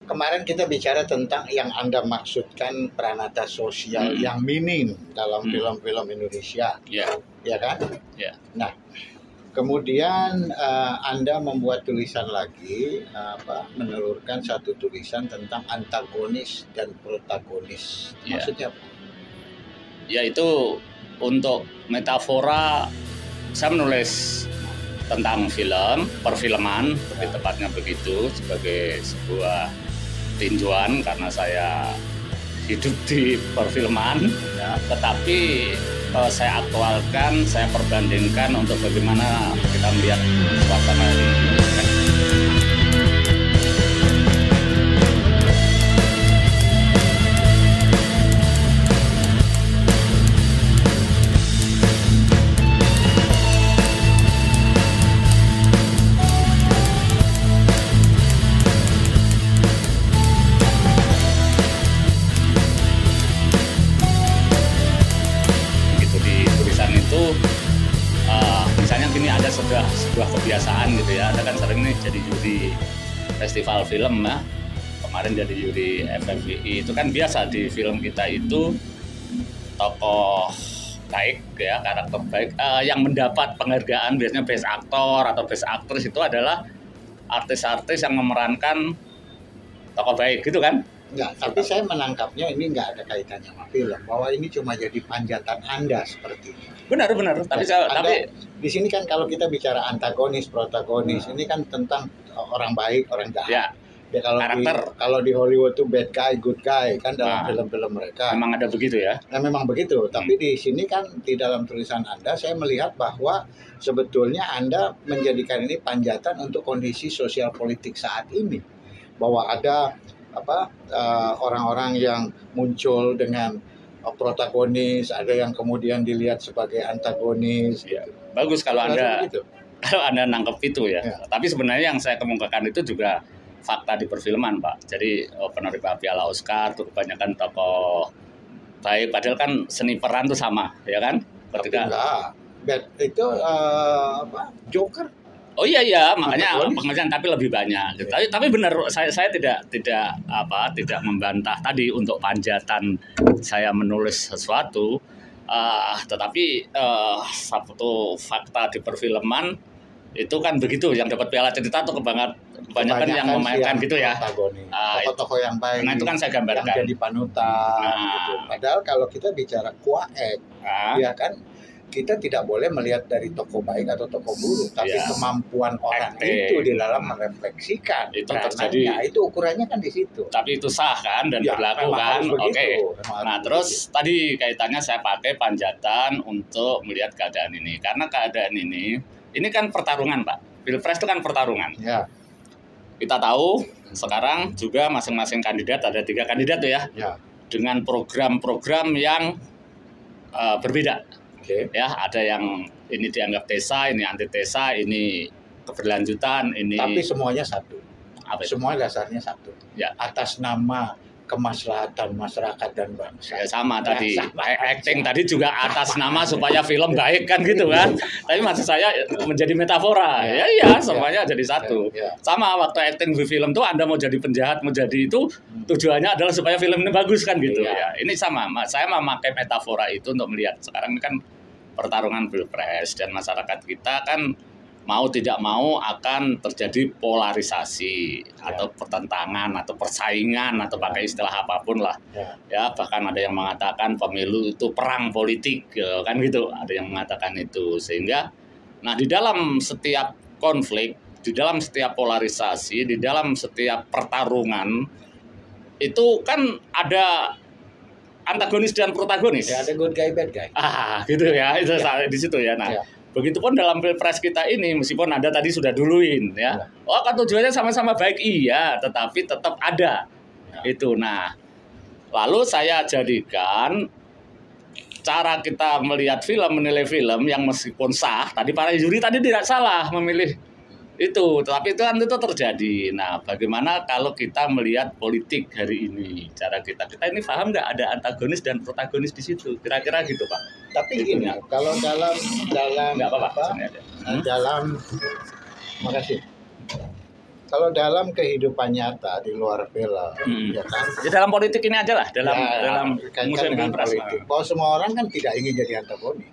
kemarin kita bicara tentang yang Anda maksudkan peranata sosial yang minim dalam film-film Indonesia, ya kan? Ya. Nah, kemudian Anda membuat tulisan lagi, menelurkan satu tulisan tentang antagonis dan protagonis. Maksudnya apa? Ya itu untuk metafora, saya menulis tentang film, perfilman, lebih tepatnya begitu, sebagai sebuah tinjauan karena saya hidup di perfilman, tetapi saya aktualkan, saya perbandingkan untuk bagaimana kita melihat suasana ini. Misalnya gini, ada sebuah kebiasaan gitu ya, ada kan sering nih jadi juri festival film ya, kemarin jadi juri FFPI, itu kan biasa di film kita itu tokoh baik ya, karakter baik yang mendapat penghargaan biasanya best actor atau best actress itu adalah artis-artis yang memerankan tokoh baik gitu kan. Enggak, tapi saya menangkapnya ini enggak ada kaitannya sama film, bahwa ini cuma jadi panjatan Anda sepertinya. Benar. Tapi di sini kan kalau kita bicara antagonis, protagonis, ini kan tentang orang baik, orang jahat. Ya kalau di Hollywood tuh bad guy, good guy kan dalam film-film mereka. Memang ada begitu ya. Nah, memang begitu. Tapi di sini kan di dalam tulisan Anda saya melihat bahwa sebetulnya Anda menjadikan ini panjatan untuk kondisi sosial politik saat ini. Bahwa ada orang-orang yang muncul dengan protagonis, ada yang kemudian dilihat sebagai antagonis. Ya, bagus kalau Anda nangkep itu ya. Tapi sebenarnya yang saya kemukakan itu juga fakta di perfilman, Pak. Jadi penerima Piala Oscar itu kebanyakan tokoh baik, padahal kan seni peran itu sama, ya kan? Ketika itu Joker. Oh iya, makanya pengertian tapi lebih banyak. Gitu. Tapi benar, saya tidak membantah tadi untuk panjatan saya menulis sesuatu. Tetapi satu fakta di perfilman itu kan begitu, yang dapat piala cerita atau kebanyakan yang memainkan gitu ya. Tokoh-tokoh yang baik. Nah itu kan saya gambarkan. Yang jadi panutan. Gitu. Padahal kalau kita bicara kuaek, ya kan. Kita tidak boleh melihat dari tokoh baik atau tokoh buruk, tapi kemampuan orang itu di dalam merefleksikan itu terjadi. Itu ukurannya kan di situ. Tapi itu sah kan dan berlaku kan. Oke. Nah terus tadi kaitannya saya pakai panjatan untuk melihat keadaan ini, karena keadaan ini kan pertarungan, Pak. Pilpres itu kan pertarungan. Ya. Kita tahu sekarang juga masing-masing kandidat, ada 3 kandidat tuh ya. Dengan program-program yang berbeda. Ya, ada yang ini dianggap desa, ini anti desa, ini keberlanjutan, ini. Tapi semuanya satu. Semua dasarnya satu. Ya. Atas nama kemaslahatan masyarakat dan bangsa. Ya, sama tadi. Acting tadi juga atas nama supaya film baik kan gitu kan. Tapi maksud saya menjadi metafora. Ya, semuanya jadi satu. Sama waktu acting di film tuh Anda mau jadi penjahat, mau jadi itu tujuannya adalah supaya film ini bagus kan gitu. Ya, ini sama. Saya memakai metafora itu untuk melihat sekarang ini kan pertarungan pilpres dan masyarakat kita kan mau tidak mau akan terjadi polarisasi atau pertentangan atau persaingan atau pakai istilah apapun lah. Ya, bahkan ada yang mengatakan pemilu itu perang politik kan gitu. Ada yang mengatakan itu, sehingga di dalam setiap konflik, di dalam setiap polarisasi, di dalam setiap pertarungan itu kan ada antagonis dan protagonis. Ya, ada good guy, bad guy. Gitu ya. Itu di situ ya. Nah, begitupun dalam pilpres kita ini, meskipun Anda tadi sudah duluin ya. Kan tujuannya sama-sama baik, iya, tetapi tetap ada. Itu. Nah, lalu saya jadikan cara kita melihat film, menilai film yang meskipun sah, tadi para juri tadi tidak salah memilih itu, tapi itu kan itu terjadi. Nah, bagaimana kalau kita melihat politik hari ini, cara kita ini paham nggak ada antagonis dan protagonis di situ, kira-kira gitu, Pak? Tapi gini, kalau dalam nggak apa-apa, makasih. kalau dalam kehidupan nyata di luar film, ya kan? Ya, dalam politik ini aja lah, dalam musim politik. Bahwa semua orang kan tidak ingin jadi antagonis.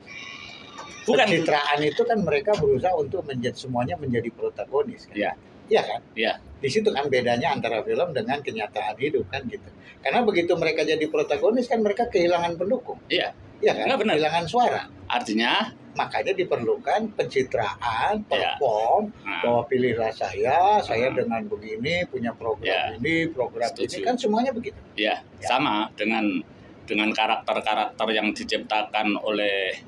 Bukan. Pencitraan itu kan mereka berusaha untuk semuanya menjadi protagonis. Kan? Ya. Iya kan? Iya. Di situ kan bedanya antara film dengan kenyataan hidup kan gitu. Karena begitu mereka jadi protagonis kan mereka kehilangan pendukung. Iya. Iya kan? Kehilangan suara. Artinya makanya diperlukan pencitraan, perform, bahwa pilihlah saya dengan begini, punya program ini, program ini, kan semuanya begitu. Iya, sama dengan karakter-karakter yang diciptakan oleh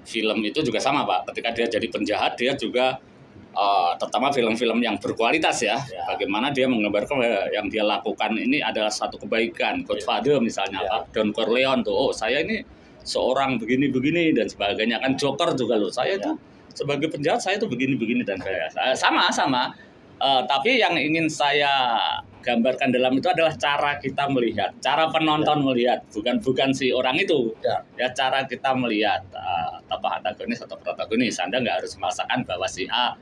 film itu juga sama, Pak. Ketika dia jadi penjahat, dia juga terutama film-film yang berkualitas ya. Bagaimana dia menggambarkan yang dia lakukan ini adalah satu kebaikan. Godfather misalnya, Pak. Don Corleone tuh, oh saya ini seorang begini-begini dan sebagainya. Kan Joker juga loh, saya itu sebagai penjahat saya itu begini-begini dan sama. Tapi yang ingin saya gambarkan dalam itu adalah cara kita melihat, cara penonton melihat, bukan si orang itu. Ya cara kita melihat tokoh antagonis atau protagonis. Anda nggak harus merasakan bahwa si A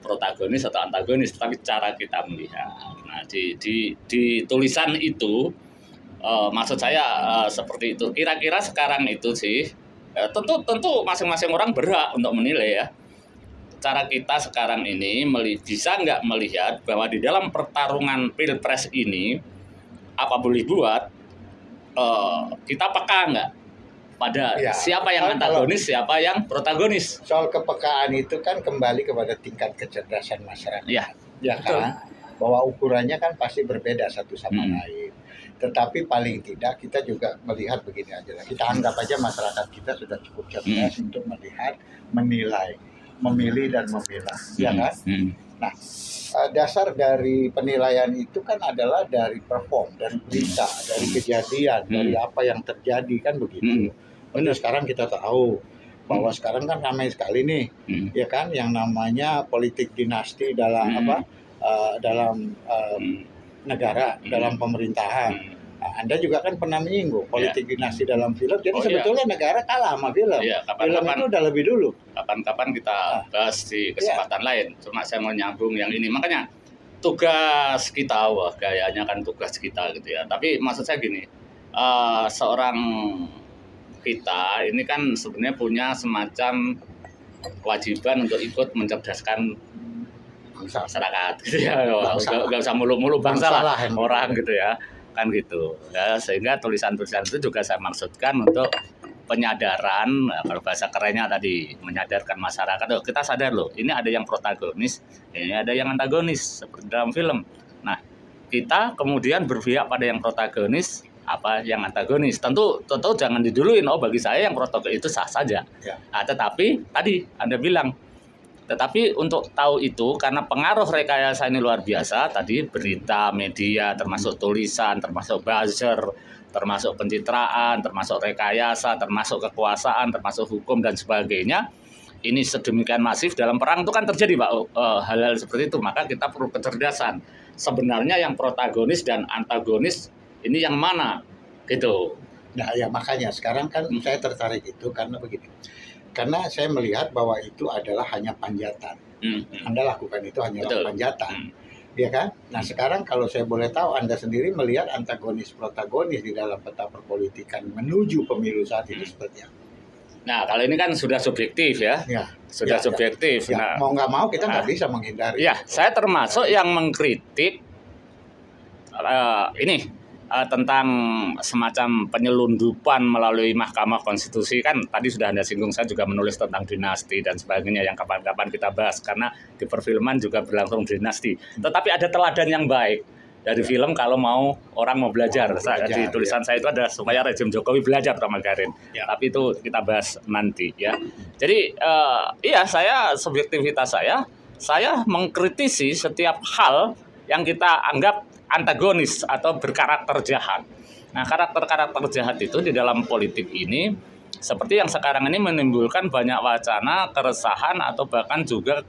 protagonis atau antagonis, tapi cara kita melihat. Nah, di tulisan itu maksud saya seperti itu. Kira-kira sekarang itu sih tentu masing-masing orang berhak untuk menilai ya. Cara kita sekarang ini bisa nggak melihat bahwa di dalam pertarungan pilpres ini apa boleh buat kita peka nggak pada siapa yang antagonis, siapa yang protagonis. Soal kepekaan itu kan kembali kepada tingkat kecerdasan masyarakat. Ya kan? Bahwa ukurannya kan pasti berbeda satu sama lain. Tetapi paling tidak kita juga melihat begini aja lah. Kita anggap aja masyarakat kita sudah cukup cerdas untuk melihat, menilai, memilih dan memilah, ya kan? Nah, dasar dari penilaian itu kan adalah dari perform, dari berita, dari kejadian, dari apa yang terjadi kan begitu. Benar, sekarang kita tahu bahwa sekarang kan ramai sekali nih, ya kan, yang namanya politik dinasti dalam dalam negara, dalam pemerintahan. Nah, Anda juga kan pernah menyinggung politik dinasti dalam film. Jadi sebetulnya negara kalah sama film. Film itu udah lebih dulu. Kapan-kapan kita bahas di kesempatan lain. Cuma saya mau nyambung yang ini. Makanya tugas kita, gayanya kan tugas kita gitu ya. Tapi maksud saya gini, seorang kita ini kan sebenarnya punya semacam kewajiban untuk ikut mencerdaskan masyarakat gitu ya. Nggak usah mulu-mulu bangsa lah orang gitu ya. Kan gitu ya, sehingga tulisan-tulisan itu juga saya maksudkan untuk penyadaran, kalau bahasa kerennya tadi menyadarkan masyarakat. Oh, kita sadar loh, ini ada yang protagonis, ini ada yang antagonis seperti dalam film. Nah, kita kemudian berpihak pada yang protagonis, apa yang antagonis. Tentu jangan diduluin. Oh, bagi saya yang protagonis itu sah saja. Nah, tetapi tadi Anda bilang. Tetapi untuk tahu itu, karena pengaruh rekayasa ini luar biasa, tadi berita, media, termasuk tulisan, termasuk buzzer, termasuk pencitraan, termasuk rekayasa, termasuk kekuasaan, termasuk hukum, dan sebagainya, ini sedemikian masif dalam perang itu kan terjadi, Pak, hal-hal seperti itu. Maka kita perlu kecerdasan. Sebenarnya yang protagonis dan antagonis ini yang mana? Gitu. Nah ya makanya sekarang kan saya tertarik itu karena begini. Karena saya melihat bahwa itu adalah hanya panjatan. Anda lakukan itu hanyalah panjatan. Ya kan? Nah sekarang kalau saya boleh tahu, Anda sendiri melihat antagonis-protagonis di dalam peta perpolitikan menuju pemilu saat ini seperti apa? Nah kalau ini kan sudah subjektif ya. Sudah subjektif. Nah, mau nggak mau kita nggak bisa menghindari. Ya, saya termasuk yang mengkritik ini. Tentang semacam penyelundupan melalui Mahkamah Konstitusi, kan tadi sudah Anda singgung, saya juga menulis tentang dinasti dan sebagainya yang kapan-kapan kita bahas, karena di perfilman juga berlangsung dinasti. Tetapi ada teladan yang baik dari film kalau orang mau belajar. Di tulisan saya itu ada supaya rezim Jokowi belajar sama Garin. Tapi itu kita bahas nanti ya. Jadi saya subjektivitas saya mengkritisi setiap hal yang kita anggap antagonis atau berkarakter jahat. Nah, karakter-karakter jahat itu di dalam politik ini seperti yang sekarang ini menimbulkan banyak wacana, keresahan, atau bahkan juga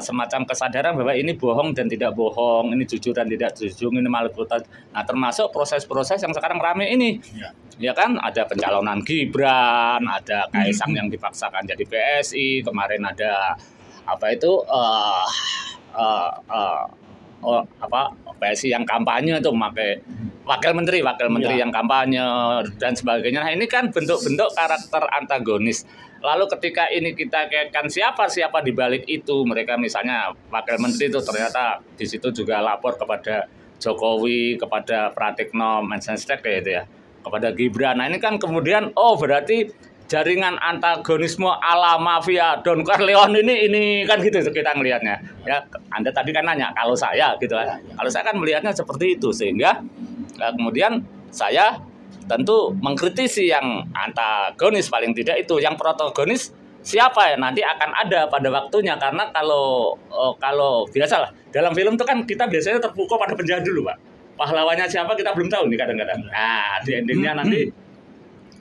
semacam kesadaran bahwa ini bohong dan tidak bohong, ini jujur dan tidak jujur, ini manipulasi. Nah, termasuk proses-proses yang sekarang ramai ini. Ya kan, ada pencalonan Gibran, ada Kaisang yang dipaksakan jadi PSI, kemarin ada PSI yang kampanye itu memakai wakil menteri yang kampanye dan sebagainya. Nah, ini kan bentuk-bentuk karakter antagonis. Lalu ketika ini kita kaitkan siapa di balik itu, mereka misalnya wakil menteri itu ternyata di situ juga lapor kepada Jokowi, kepada Pratikno, Mensesnek kayak itu ya, kepada Gibran. Nah, ini kan kemudian berarti jaringan antagonisme ala mafia Don Corleone ini kan gitu kita ngelihatnya. Ya, Anda tadi kan nanya kalau saya gitu kan. Kalau saya kan melihatnya seperti itu, sehingga kemudian saya tentu mengkritisi yang antagonis, paling tidak itu. Yang protagonis siapa ya nanti akan ada pada waktunya, karena kalau biasalah dalam film itu kan kita biasanya terpukau pada penjahat dulu, Pak. Pahlawannya siapa kita belum tahu nih kadang-kadang. Nah, di endingnya nanti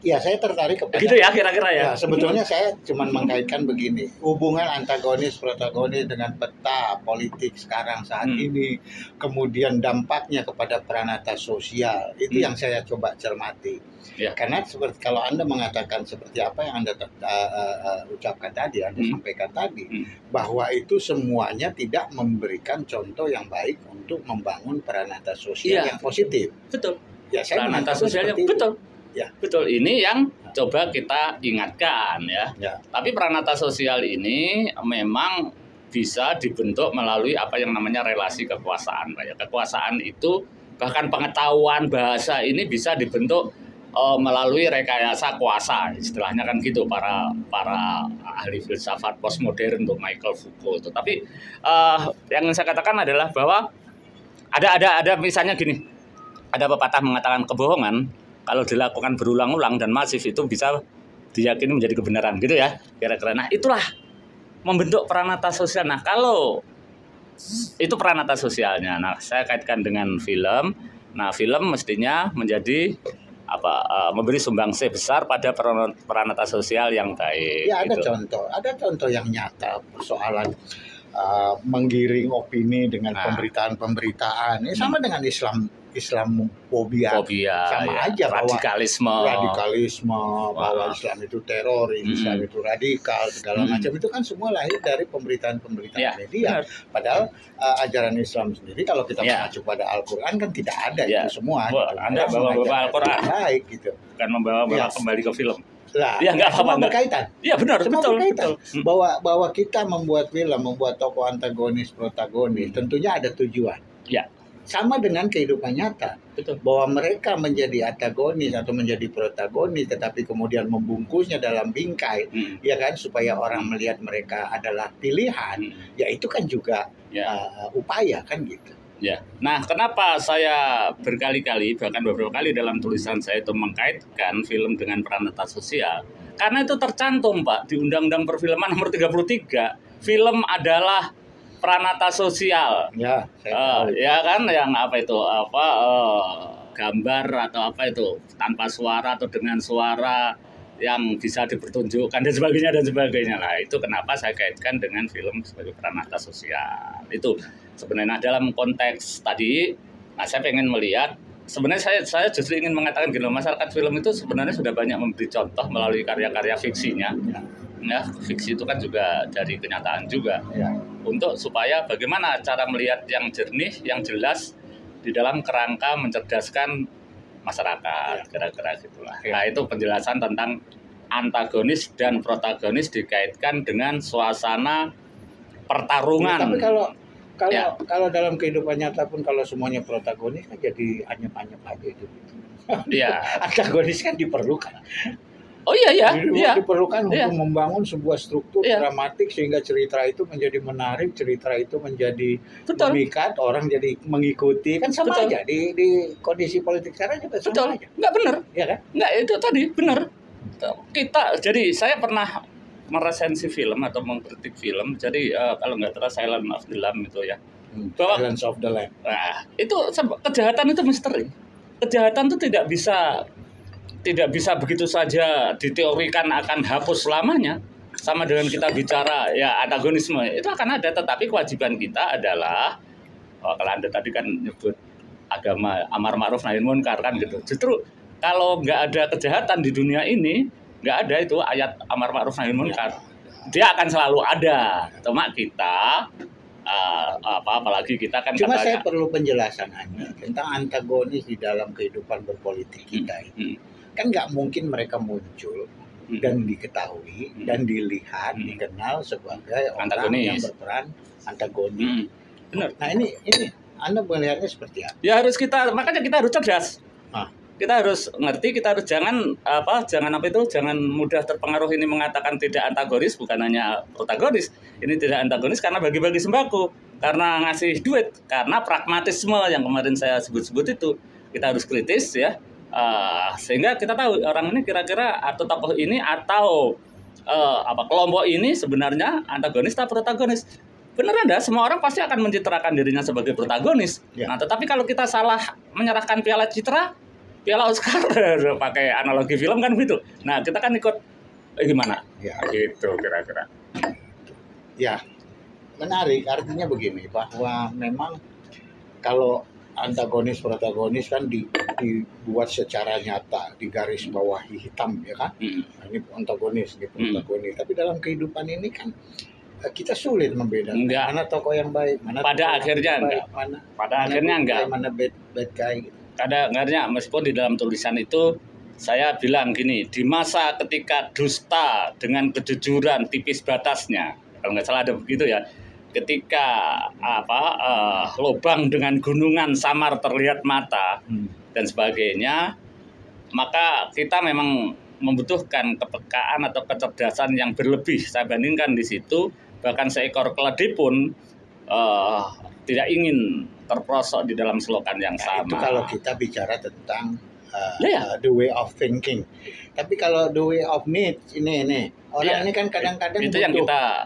ya, saya tertarik kepada gitu ya kira-kira ya. Sebetulnya saya cuma mengkaitkan begini, hubungan antagonis protagonis dengan peta politik sekarang saat ini, kemudian dampaknya kepada peranata sosial, itu yang saya coba cermati. Ya. Karena seperti kalau Anda mengatakan seperti apa yang Anda ucapkan tadi, Anda sampaikan tadi, bahwa itu semuanya tidak memberikan contoh yang baik untuk membangun peranata sosial yang positif. Betul. Ya, saya peranata sosialnya betul. Ya, betul. Ini yang coba kita ingatkan ya. Tapi peranata sosial ini memang bisa dibentuk melalui apa yang namanya relasi kekuasaan, Pak ya. Kekuasaan itu bahkan pengetahuan bahasa ini bisa dibentuk melalui rekayasa kuasa, istilahnya kan gitu para ahli filsafat postmodern untuk Michael Foucault itu. Tapi yang saya katakan adalah bahwa ada misalnya gini, ada pepatah mengatakan kebohongan kalau dilakukan berulang-ulang dan masif itu bisa diyakini menjadi kebenaran gitu ya kira-kira. Nah, itulah membentuk peranata sosial. Nah, kalau itu peranata sosialnya, nah saya kaitkan dengan film. Nah, film mestinya menjadi memberi sumbangsih besar pada peranata sosial yang baik. Ya, ada contoh yang nyata persoalan menggiring opini dengan pemberitaan-pemberitaan. Ini sama dengan Islamofobia sama aja, radikalisme bahwa Islam itu teroris, Islam itu radikal, segala macam itu kan semua lahir dari pemberitaan media. Padahal ajaran Islam sendiri kalau kita mengacu pada Al-Qur'an kan tidak ada itu semua. Anda bawa Al-Qur'an baik gitu. Bukan membawa kembali ke film. Lah, semua berkaitan. Iya benar, betul. Bahwa kita membuat film, membuat tokoh antagonis, protagonis, tentunya ada tujuan. Ya. Sama dengan kehidupan nyata. Betul. Bahwa mereka menjadi antagonis atau menjadi protagonis, tetapi kemudian membungkusnya dalam bingkai, ya kan, supaya orang melihat mereka adalah pilihan. Ya itu kan juga upaya kan gitu. Ya. Nah, kenapa saya berkali-kali, bahkan beberapa kali dalam tulisan saya itu mengkaitkan film dengan peranata sosial? Karena itu tercantum, Pak, di Undang-Undang Perfilman nomor 33. Film adalah peranata sosial. Ya, ya kan, yang gambar atau tanpa suara atau dengan suara yang bisa dipertunjukkan dan sebagainya. Nah, itu kenapa saya kaitkan dengan film sebagai peranata sosial. Itu sebenarnya dalam konteks tadi, nah saya pengen melihat, sebenarnya saya justru ingin mengatakan gini, masyarakat film itu sebenarnya sudah banyak memberi contoh melalui karya-karya fiksinya. Ya, fiksi itu kan juga dari kenyataan juga. Untuk supaya bagaimana cara melihat yang jernih, yang jelas di dalam kerangka mencerdaskan masyarakat, kira-kira gitulah. Nah, itu penjelasan tentang antagonis dan protagonis dikaitkan dengan suasana pertarungan. Tapi kalau dalam kehidupan nyata pun kalau semuanya protagonis kan jadi anyep-anyep aja itu. Iya. Antagonis kan diperlukan. Oh iya. Diperlukan untuk membangun sebuah struktur dramatik sehingga cerita itu menjadi menarik, cerita itu menjadi memikat, orang jadi mengikuti, kan sama aja di kondisi politik sekarang juga sama aja. Enggak benar. Iya kan? Enggak, itu tadi benar. Jadi saya pernah meresensi film atau mengkritik film. Jadi kalau nggak salah Silence of the Lamb itu ya. Silence of the Lamb. Nah, itu kejahatan itu misteri. Kejahatan itu tidak bisa begitu saja diteorikan akan hapus selamanya. Sama dengan kita bicara ya antagonisme itu akan ada, tetapi kewajiban kita adalah kalau Anda tadi kan nyebut agama amar ma'ruf nahi munkar kan gitu. Justru kalau nggak ada kejahatan di dunia ini, nggak ada itu ayat amar ma'ruf nahi munkar. Dia akan selalu ada. Cuma kita apalagi kita kan Cuma katanya, saya perlu penjelasan Anda tentang antagonis di dalam kehidupan berpolitik kita ini. Kan nggak mungkin mereka muncul dan diketahui dan dilihat, dikenal sebagai orang yang berperan antagonis. Benar. Nah ini Anda melihatnya seperti apa? Ya makanya kita harus cerdas. Kita harus ngerti, kita harus jangan mudah terpengaruh ini mengatakan tidak antagonis, bukan hanya protagonis. Ini tidak antagonis karena bagi-bagi sembako, karena ngasih duit, karena pragmatisme yang kemarin saya sebut-sebut itu. Kita harus kritis ya, sehingga kita tahu orang ini kira-kira atau tokoh ini atau kelompok ini sebenarnya antagonis atau protagonis. Benar ada, semua orang pasti akan mencitrakan dirinya sebagai protagonis. Ya. Nah, tetapi kalau kita salah menyerahkan piala Oscar pakai analogi film kan gitu. Nah, kita kan ikut gimana? Ya, gitu kira-kira. Ya, menarik. Artinya begini, bahwa memang kalau antagonis protagonis kan dibuat secara nyata, di garis bawahi hitam ya kan. Nah, ini antagonis, ini protagonis. Tapi dalam kehidupan ini kan kita sulit membedakan mana tokoh yang baik, mana pada akhirnya baik, mana bad guy gitu. Kadang-kadang meskipun di dalam tulisan itu saya bilang gini, di masa ketika dusta dengan kejujuran tipis batasnya, kalau nggak salah ada begitu ya, ketika lubang dengan gunungan samar terlihat mata dan sebagainya, maka kita memang membutuhkan kepekaan atau kecerdasan yang berlebih. Saya bandingkan di situ, bahkan seekor keledai pun tidak ingin terperosok di dalam selokan yang sama. Itu kalau kita bicara tentang the way of thinking. Tapi kalau the way of needs ini orang ini kan kadang-kadang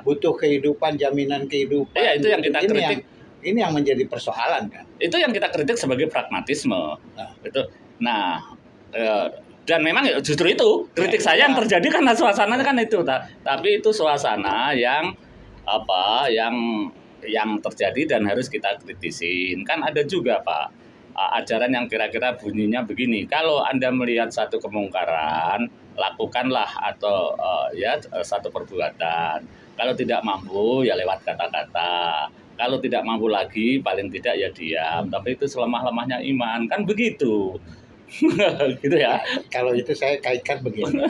butuh kehidupan, jaminan kehidupan. Iya, itu yang kita kritik. Ini yang menjadi persoalan kan. Itu yang kita kritik sebagai pragmatisme. Dan memang justru itu kritik saya yang terjadi karena suasananya kan itu. Tapi itu suasana yang yang terjadi dan harus kita kritisin. Kan ada juga Pak ajaran yang kira-kira bunyinya begini, kalau Anda melihat satu kemungkaran, lakukanlah atau satu perbuatan. Kalau tidak mampu ya lewat kata-kata. Kalau tidak mampu lagi paling tidak ya diam. Tapi itu selemah-lemahnya iman, kan begitu. Gitu ya. Kalau itu saya kaitkan begini.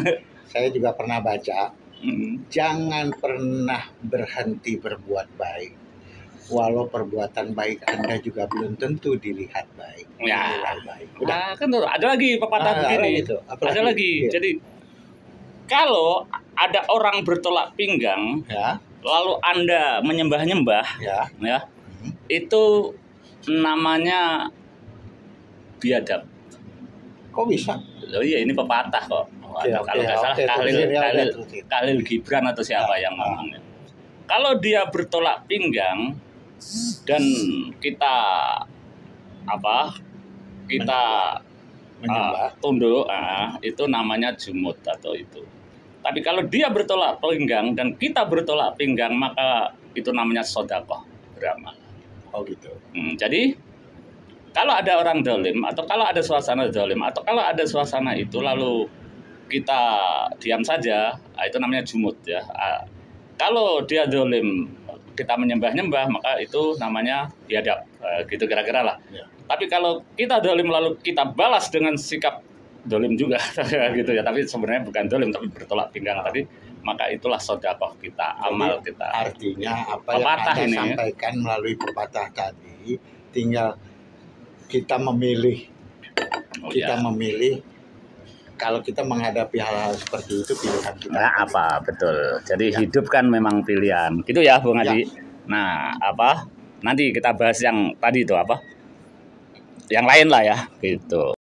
Saya juga pernah baca, jangan pernah berhenti berbuat baik. Walau perbuatan baik Anda juga belum tentu dilihat baik. Ya, kan ada lagi pepatah begini. Ada lagi. Jadi kalau ada orang bertolak pinggang, lalu Anda menyembah-nyembah, itu namanya biadab. Kok bisa? Loh iya, ini pepatah kok. Kalau nggak salah Khalil Gibran atau siapa yang ngomongnya. Kalau dia bertolak pinggang dan kita tunduk, itu namanya jumud atau itu. Tapi kalau dia bertolak pinggang dan kita bertolak pinggang, maka itu namanya sedekah, beramal. Oh gitu. Jadi kalau ada orang dolim atau kalau ada suasana dolim atau kalau ada suasana itu lalu kita diam saja, itu namanya jumud ya. Kalau dia dolim kita menyembah-nyembah, maka itu namanya biadab, gitu kira-kira lah. Ya. Tapi kalau kita dolim lalu kita balas dengan sikap dolim juga, gitu ya. Tapi sebenarnya bukan dolim, tapi bertolak pinggang tadi, maka itulah sedekah kita, amal kita. Artinya apa yang Anda sampaikan melalui pepatah tadi, tinggal kita memilih, memilih. Kalau kita menghadapi hal-hal seperti itu, pilihan kita. Nah, betul. Jadi hidup kan memang pilihan. Gitu ya, Bung Adi. Nah, nanti kita bahas yang tadi itu Yang lain lah ya, gitu.